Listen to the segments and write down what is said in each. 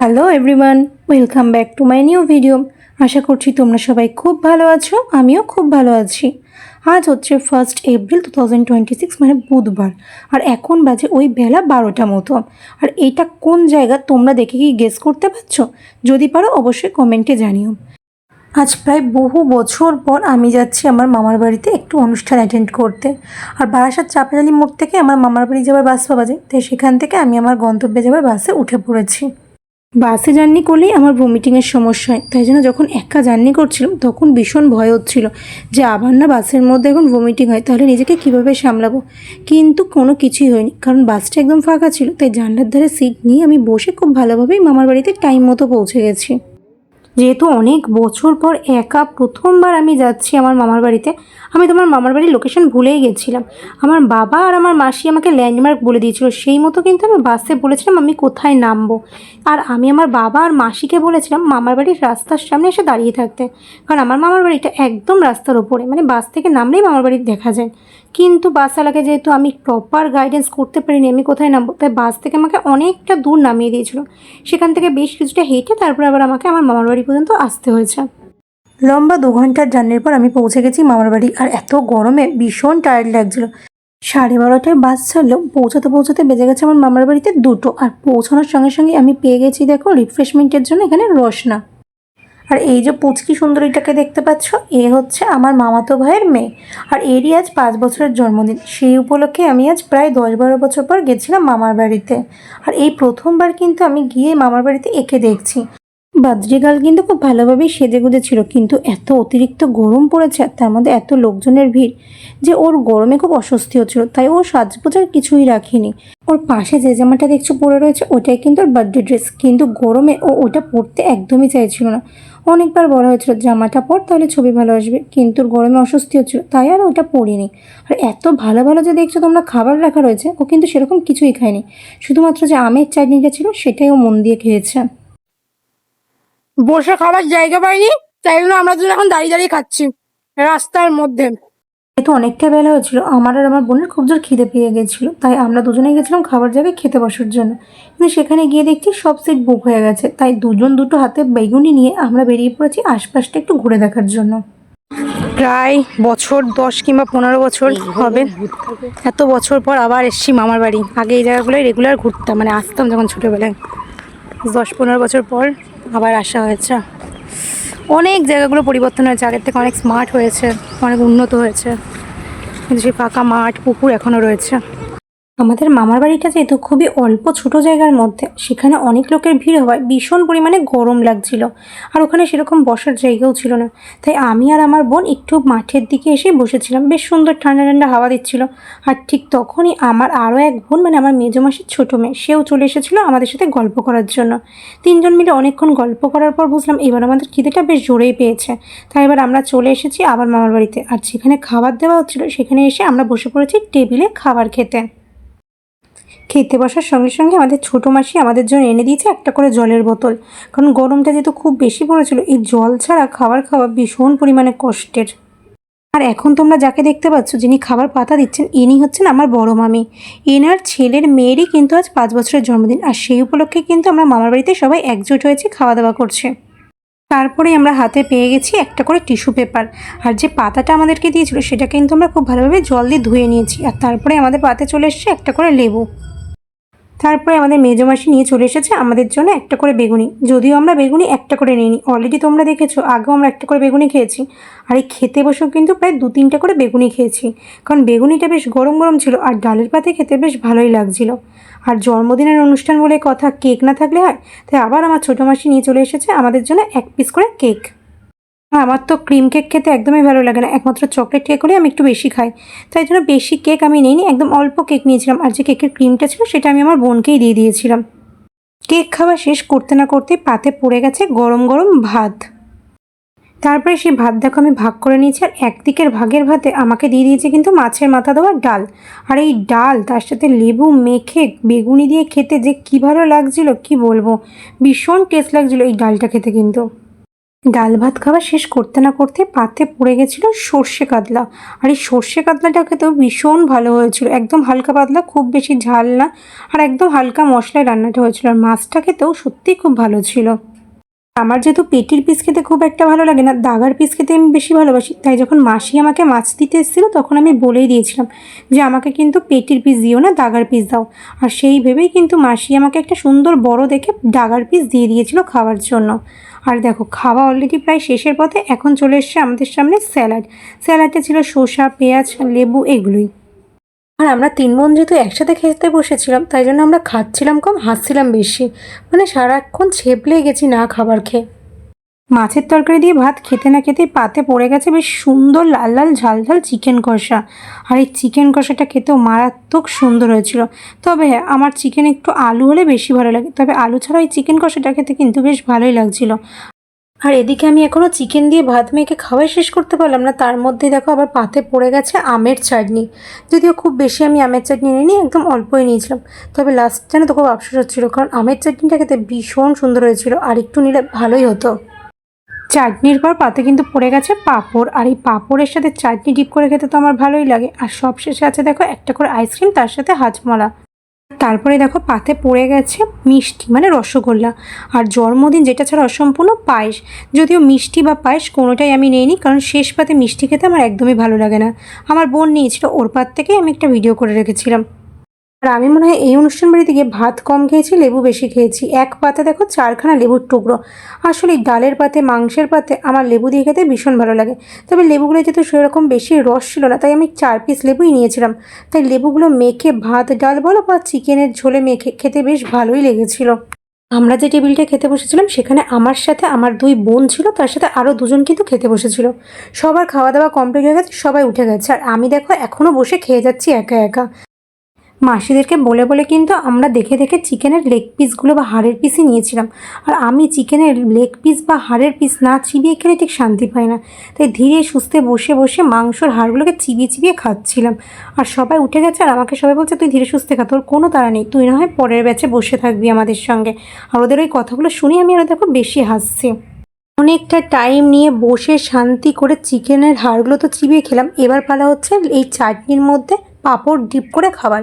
Hello everyone, welcome back to my new video. আশা করছি তোমরা সবাই খুব ভালো আছো, আমিও খুব ভালো আছি। আজ হচ্ছে 1 এপ্রিল 2026, মানে বুধবার। আর এখন বাজে ওই বেলা 12টা মতো। আর এইটা কোন জায়গা তোমরা দেখে কি গেস করতে পারছো? যদি পারো অবশ্যই কমেন্টে জানিও। আজ প্রায় বহু বছর পর আমি যাচ্ছি আমার মামার বাড়িতে একটু অনুষ্ঠান অ্যাটেন্ড করতে। আর বারাসাত চাপাজালি মোড় থেকে আমার মামার বাড়ি যাওয়ার বাস পাওয়া যায়, তাই সেখান থেকে আমি আমার গন্তব্যে যাওয়ার বাসে উঠে পড়েছি। বাসে জার্নি করলেই আমার ভমিটিংয়ের সমস্যা হয়, তাই জন্য যখন একা জার্নি করছিলাম তখন ভীষণ ভয় হচ্ছিল যে আবার না বাসের মধ্যে এখন ভমিটিং হয়, তাহলে নিজেকে কীভাবে সামলাবো। কিন্তু কোনো কিছুই হয়নি, কারণ বাসটা একদম ফাঁকা ছিল, তাই জানলার ধারে সিট নিয়ে আমি বসে খুব ভালোভাবেই মামার বাড়িতে টাইম মতো পৌঁছে গেছি। যেহেতু অনেক বছর পর একা প্রথমবার আমি যাচ্ছি আমার মামার বাড়িতে, আমি তোমার মামার বাড়ির লোকেশন ভুলেই গেছিলাম। আমার বাবা আর আমার মাসি আমাকে ল্যান্ডমার্ক বলে দিয়েছিল, সেই মতো কিন্তু আমি বাসে বলেছিলাম আমি কোথায় নামবো। আর আমি আমার বাবা আর মাসিকে বলেছিলাম মামার বাড়ির রাস্তার সামনে এসে দাঁড়িয়ে থাকতে, কারণ আমার মামার বাড়িটা একদম রাস্তার ওপরে, মানে বাস থেকে নামলেই মামার বাড়ি দেখা যায়। কিন্তু বাসওয়ালাকে যেহেতু আমি প্রপার গাইডেন্স করতে পারিনি আমি কোথায় নামবো, তাই বাস থেকে আমাকে অনেকটা দূর নামিয়ে দিয়েছিল। সেখান থেকে বেশ কিছুটা হেঁটে তারপর আবার আমাকে আমার মামার বাড়ি পর্যন্ত আসতে হয়েছে। লম্বা 2 ঘন্টার জার্নির পর আমি পৌঁছে গেছি মামার বাড়ি। আর এত গরমে ভীষণ টায়ার্ড লাগছিল। 12:30টায় বাস ছাড়লেও পৌঁছাতে পৌঁছাতে বেজে গেছে আমার মামার বাড়িতে 2টো। আর পৌঁছানোর সঙ্গে সঙ্গে আমি পেয়ে গেছি দেখো রিফ্রেশমেন্টের জন্য এখানে রসনা। আর এই যে পুচকি সুন্দরীটাকে দেখতে পাচ্ছ, এ হচ্ছে আমার মামাতো ভাইয়ের মেয়ে। আর এরই আজ 5 বছরের জন্মদিন। সেই উপলক্ষে আমি আজ প্রায় 10-12 বছর পর গেছিলাম মামার বাড়িতে। আর এই প্রথমবার কিন্তু আমি গিয়ে মামার বাড়িতে একে দেখছি। বাদ্রিগাল কিন্তু খুব ভালোভাবেই সেজেগুজে ছিল, কিন্তু এত অতিরিক্ত গরম পড়েছে, তার মধ্যে এত লোকজনের ভিড়, যে ওর গরমে খুব অস্বস্তি হচ্ছিল, তাই ও সাজগোজার কিছুই রাখিনি। ওর পাশে যে জামাটা দেখছো পরে রয়েছে ওটাই কিন্তু ওর বার্থডে ড্রেস, কিন্তু গরমে ও ওটা পরতে একদমই চাইছিল না। অনেকবার বলা হয়েছিল জামাটা পর তাহলে ছবি ভালো আসবে, কিন্তু ওর গরমে অস্বস্তি হচ্ছিল, তাই আর ওটা পরিনি। আর এত ভালো ভালো যে দেখছো তোমরা খাবার রাখা রয়েছে, ও কিন্তু সেরকম কিছুই খায়নি। শুধুমাত্র যে আমের চাটনিটা ছিল সেটাই ও মন দিয়ে খেয়েছে। বসে খাবার জায়গা পাইনি, তাই জন্য আমরা দুজন এখন দাঁড়িয়ে দাঁড়িয়ে খাচ্ছি রাস্তার মধ্যে। যেহেতু অনেকটা বেলা হয়েছিল, আমার আর আমার বোনের খুব জোর খিদে পেয়ে গেছিলো, তাই আমরা দুজনেই গেছিলাম খাবার জায়গায় খেতে বসার জন্য। কিন্তু সেখানে গিয়ে দেখছি সব সিট বুক হয়ে গেছে, তাই দুজন দুটো হাতে বেগুনি নিয়ে আমরা বেরিয়ে পড়েছি আশপাশটা একটু ঘুরে দেখার জন্য। প্রায় বছর 10 কিংবা 15 বছর হবে, এত বছর পর আবার এসছি মামার বাড়ি। আগে এই জায়গাগুলোয় রেগুলার ঘুরতাম, মানে আসতাম যখন ছোটোবেলায়। 10-15 বছর পর আবার আসা হয়েছে। অনেক জায়গাগুলো পরিবর্তন হয়েছে, আগের থেকে অনেক স্মার্ট হয়েছে, অনেক উন্নত হয়েছে, কিন্তু সেই ফাঁকা মাঠ পুকুর এখনও রয়েছে। আমাদের মামার বাড়িটা যেহেতু খুবই অল্প ছোট জায়গার মধ্যে, সেখানে অনেক লোকের ভিড় হওয়ায় ভীষণ পরিমাণে গরম লাগছিল। আর ওখানে সেরকম বসার জায়গাও ছিল না, তাই আমি আর আমার বোন একটু মাঠের দিকে এসে বসেছিলাম। বেশ সুন্দর ঠান্ডা ঠান্ডা হাওয়া দিচ্ছিল। আর ঠিক তখনই আমার আরও এক বোন, মানে আমার মেজো মাসির ছোটো মেয়ে, সেও চলে এসেছিলো আমাদের সাথে গল্প করার জন্য। 3জন মিলে অনেকক্ষণ গল্প করার পর বুঝলাম এবার আমাদের খিদেটা বেশ জোরেই পেয়েছে, তাই এবার আমরা চলে এসেছি আবার মামার বাড়িতে। আর যেখানে খাবার দেওয়া হচ্ছিলো সেখানে এসে আমরা বসে পড়েছি টেবিলে খাবার খেতে। খেতে বসার সঙ্গে সঙ্গে আমাদের ছোটো মাসি আমাদের জন্য এনে দিয়েছে একটা করে জলের বোতল, কারণ গরমটা যেহেতু খুব বেশি পড়েছিল, এই জল ছাড়া খাবার খাওয়া ভীষণ পরিমাণে কষ্টের। আর এখন তোমরা যাকে দেখতে পাচ্ছ, যিনি খাবার পাতা দিচ্ছেন, ইনি হচ্ছেন আমার বড় মামি। এনার ছেলের মেয়েরই কিন্তু আজ 5 বছরের জন্মদিন। আর সেই উপলক্ষে কিন্তু আমরা মামার বাড়িতে সবাই একজোট হয়েছি, খাওয়া দাওয়া করছে। তারপরে আমরা হাতে পেয়ে গেছি একটা করে টিস্যু পেপার। আর যে পাতাটা আমাদেরকে দিয়েছিল সেটা কিন্তু আমরা খুব ভালোভাবে জল দিয়ে ধুয়ে নিয়েছি। আর তারপরে আমাদের পাতে চলে এসেছে একটা করে লেবু। তারপরে আমাদের মেজো মাসি নিয়ে চলে এসেছে আমাদের জন্য একটা করে বেগুনি। যদিও আমরা বেগুনি একটা করে নিইনি, অলরেডি তোমরা দেখেছো আগেও আমরা একটা করে বেগুনি খেয়েছি। আর এই খেতে বসেও কিন্তু প্রায় 2-3টা করে বেগুনি খেয়েছি, কারণ বেগুনিটা বেশ গরম গরম ছিল আর ডালের পাতে খেতে বেশ ভালোই লাগছিল। আর জন্মদিনের অনুষ্ঠান বলে কথা, কেক না থাকলে হয়, তাই আবার আমার ছোটো মাসি নিয়ে চলে এসেছে আমাদের জন্য 1 পিস করে কেক। আমার তো ক্রিম কেক খেতে একদমই ভালো লাগে না, একমাত্র চকলেট কেক হলে আমি একটু বেশি খাই, তাই জন্য বেশি কেক আমি নিইনি, একদম অল্প কেক নিয়েছিলাম। আর যে কেকের ক্রিমটা ছিল সেটা আমি আমার বোনকেই দিয়ে দিয়েছিলাম। কেক খাওয়া শেষ করতে না করতে পাতে পড়ে গেছে গরম গরম ভাত। তারপরে সেই ভাত দেখো আমি ভাগ করে নিয়েছি, আর একদিকের ভাগের ভাতে আমাকে দিয়ে দিয়েছে কিন্তু মাছের মাথা দেওয়ার ডাল। আর এই ডাল তার সাথে লেবু মেখে বেগুনি দিয়ে খেতে যে কী ভালো লাগছিল কি বলবো, ভীষণ টেস্ট লাগছিলো এই ডালটা খেতে কিন্তু। ডাল ভাত খাওয়া শেষ করতে না করতে পাতে পড়ে গেছিল সর্ষে কাতলা। আর এই সর্ষে কাতলাটা খেতেও ভীষণ ভালো হয়েছিল, একদম হালকা পাতলা, খুব বেশি ঝাল না, আর একদম হালকা মশলায় রান্নাটা হয়েছিল। আর মাছটা খেতেও সত্যিই খুব ভালো ছিল। আমার যেহেতু পেটির পিস খেতে খুব একটা ভালো লাগে না, দাগার পিস খেতে আমি বেশি ভালোবাসি, তাই যখন মাসি আমাকে মাছ দিতে এসেছিলো তখন আমি বলেই দিয়েছিলাম যে আমাকে কিন্তু পেটির পিস দিও না, দাগার পিস দাও। আর সেই ভেবেই কিন্তু মাসি আমাকে একটা সুন্দর বড় দেখে দাগার পিস দিয়ে দিয়েছিল খাওয়ার জন্য। আর দেখো, খাওয়া অলরেডি প্রায় শেষের পথে। এখন চলে এসছে আমাদের সামনে স্যালাড। স্যালাডটা ছিল শসা, পেঁয়াজ, লেবু, এগুলোই। আর আমরা 3 বোন যেহেতু একসাথে খেতে বসেছিলাম, তাই জন্য আমরা খাচ্ছিলাম কম, হাসছিলাম বেশি, মানে সারাক্ষণ ছেপলে গেছি না খাবার খেয়ে। মাছের তরকারি দিয়ে ভাত খেতে না খেতেই পাতে পড়ে গেছে বেশ সুন্দর লাল লাল ঝাল ঝাল চিকেন কষা। আর এই চিকেন কষাটা খেতেও মারাত্মক সুন্দর হয়েছিল। তবে হ্যাঁ, আমার চিকেন একটু আলু হলে বেশি ভালো লাগে, তবে আলু ছাড়া এই চিকেন কষাটা খেতে কিন্তু বেশ ভালোই লাগছিল। আর এদিকে আমি এখনও চিকেন দিয়ে ভাত মেখে খাওয়াই শেষ করতে পারলাম না, তার মধ্যেই দেখো আবার পাতে পড়ে গেছে আমের চাটনি। যদিও খুব বেশি আমি আমের চাটনি নিইনি, একদম অল্পই নিয়েছিলাম। তবে লাস্ট জানে তো খুব আফসোস হচ্ছিলো, কারণ আমের চাটনিটা খেতে ভীষণ সুন্দর হয়েছিল, আর একটু নিলে ভালোই হতো। চাটনির পর পাতে কিন্তু পড়ে গেছে পাঁপড়। আর এই পাঁপড়ের সাথে চাটনি ডিপ করে খেতে তো আমার ভালোই লাগে। আর সব শেষে আছে দেখো একটা করে আইসক্রিম, তার সাথে হাজমলা। তারপরে দেখো পাতে পড়ে গেছে মিষ্টি, মানে রসগোল্লা। আর জন্মদিন যেটা ছাড়া অসম্পূর্ণ, পায়েস। যদিও মিষ্টি বা পায়েস কোনোটাই আমি নিইনি, কারণ শেষ পাতে মিষ্টি খেতে আমার একদমই ভালো লাগে না। আমার বোন নিয়েছিল, ওর পাত থেকেই আমি একটা ভিডিও করে রেখেছিলাম। আর আমি মনে হয় এই অনুষ্ঠান বাড়িতে গিয়ে ভাত কম খেয়েছি, লেবু বেশি খেয়েছি। এক পাতে দেখো 4খানা লেবুর টুকরো। আসলে ডালের পাতে, মাংসের পাতে আমার লেবু দিয়ে খেতে ভীষণ ভালো লাগে। তবে লেবুগুলো যেহেতু সেরকম বেশি রস ছিল না, তাই আমি 4 পিস লেবুই নিয়েছিলাম। তাই লেবুগুলো মেখে ভাত, ডাল বলো বা চিকেনের ঝোলে মেখে খেতে বেশ ভালোই লেগেছিল। আমরা যে টেবিলটা খেতে বসেছিলাম সেখানে আমার সাথে আমার 2 বোন ছিল, তার সাথে আরও 2জন কিন্তু খেতে বসেছিল। সবার খাওয়া দাওয়া কমপ্লিট হয়ে গেছে, সবাই উঠে গেছে, আর আমি দেখো এখনও বসে খেয়ে যাচ্ছি একা একা। মাসিদেরকে বলে বলে কিন্তু আমরা দেখে দেখে চিকেনের লেগ পিসগুলো বা হাড়ের পিসই নিয়েছিলাম। আর আমি চিকেনের লেগ পিস বা হাড়ের পিস না চিবিয়ে খেলে ঠিক শান্তি পাই না, তাই ধীরে সুস্থে বসে বসে মাংসর হাড়গুলোকে চিবিয়ে চিবিয়ে খাচ্ছিলাম। আর সবাই উঠে গেছে, আর আমাকে সবাই বলছে তুই ধীরে সুস্থে খা, তোর কোনো তাড়া নেই, তুই না হয় পরের ব্যাচে বসে থাকবি আমাদের সঙ্গে। আর ওদের ওই কথাগুলো শুনে আমি আরও দেখো বেশি হাসছি। অনেকটা টাইম নিয়ে বসে শান্তি করে চিকেনের হাড়গুলো তো চিবিয়ে খেলাম। এবার পালা হচ্ছে এই চাটনির মধ্যে পাঁপড় ডিপ করে খাবার,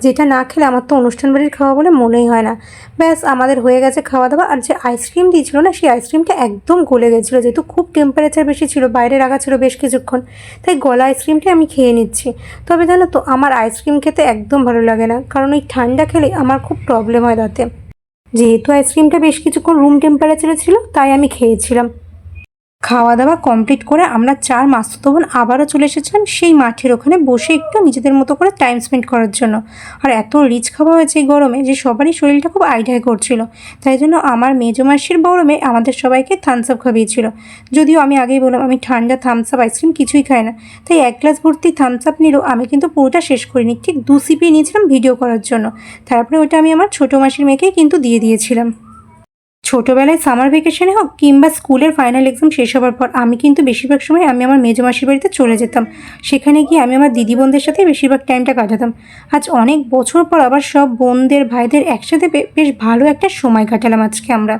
যেটা না খেলে আমার তো অনুষ্ঠান বাড়ির খাওয়া বলে মনেই হয় না। ব্যাস আমাদের হয়ে গেছে খাওয়া দাওয়া। আর যে আইসক্রিম দিয়েছিল না, সেই আইসক্রিমটা একদম গলে গেছিলো, যেহেতু খুব টেম্পারেচার বেশি ছিল, বাইরে রাখা ছিল বেশ কিছুক্ষণ, তাই গলা আইসক্রিমটাই আমি খেয়ে নিচ্ছি। তবে জানো তো, আমার আইসক্রিম খেতে একদম ভালো লাগে না, কারণ ওই ঠান্ডা খেলে আমার খুব প্রবলেম হয় দাঁতে। যেহেতু আইসক্রিমটা বেশ কিছুক্ষণ রুম টেম্পারেচারে ছিল, তাই আমি খেয়েছিলাম। খাওয়া দাওয়া কমপ্লিট করে আমরা 4 মাসতুতো বোন আবারও চলে এসেছিলাম সেই মাঠের ওখানে বসে একটু নিজেদের মতো করে টাইম স্পেন্ড করার জন্য। আর এত রিচ খাওয়া হয়েছে এই গরমে যে সবারই শরীরটা খুব আইডাই করছিল, তাই জন্য আমার মেজো মাসির বড় মেয়ে আমাদের সবাইকে থামস আপ খাইয়েছিল। যদিও আমি আগেই বললাম আমি ঠান্ডা থামস আপ আইসক্রিম কিছুই খাই না, তাই 1 গ্লাস ভর্তি থামস আপ নিলেও আমি কিন্তু পুরোটা শেষ করিনি, ঠিক 2 সিপি নিয়েছিলাম ভিডিও করার জন্য। তারপরে ওটা আমি আমার ছোটো মাসির মেয়েকেই কিন্তু দিয়ে দিয়েছিলাম। ছোটোবেলায় সামার ভ্যাকেশনে হোক কিংবা স্কুলের ফাইনাল এক্সাম শেষ হওয়ার পর আমি কিন্তু বেশিরভাগ সময় আমি আমার মেজো মাসির বাড়িতে চলে যেতাম। সেখানে গিয়ে আমি আমার দিদি বোনদের সাথে বেশিরভাগ টাইমটা কাটাতাম। আজ অনেক বছর পর আবার সব বোনদের ভাইদের একসাথে বেশ ভালো একটা সময় কাটালাম আজকে আমরা।